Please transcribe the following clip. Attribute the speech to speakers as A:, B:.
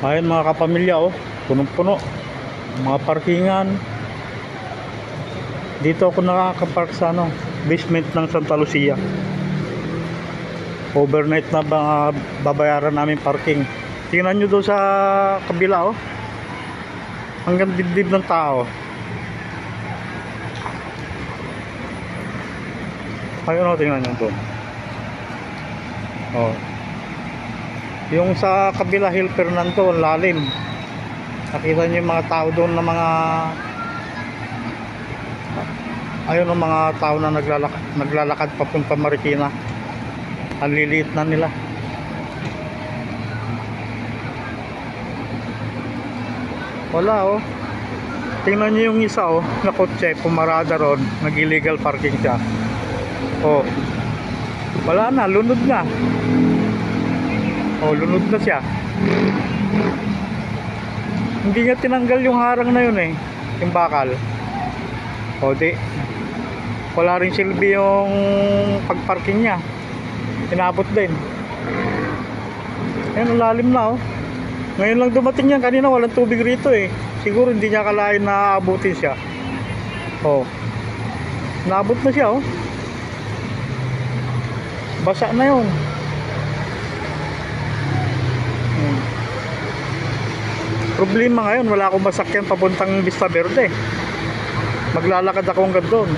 A: Ayun mga kapamilya, oh, punong-puno. Mga parkingan. Dito ako nakakapark sa basement ng Santa Lucia. Overnight na babayaran namin parking. Tingnan nyo doon sa kabila, oh. Hanggang dibdib ng tao. Ayun, oh, tingnan nyo doon. Oh. Yung sa kabila Hill Fernando, lalim. Nakita nyo yung mga tao doon na mga ayun ang mga tao na naglalakad papunta Marikina. Ang liliit na nila. Wala, oh. Tingnan nyo yung isa, oh, na kotse pumarada ron, nag-illegal parking siya. Oh. Wala na, lunod na. Oh, lunod na siya. Hindi niya tinanggal yung harang na yun, eh, yung bakal. O di, wala rin silbi yung pagparking niya. Inabot din. Ayan, lalim na, oh. Ngayon lang dumating yan, kanina walang tubig rito, eh. Siguro hindi niya kalain na abutin siya. Oh, naabot na siya, oh. Basa na yun. Problema ngayon, wala akong masakyan papuntang Vista Verde. Maglalakad ako hanggang doon.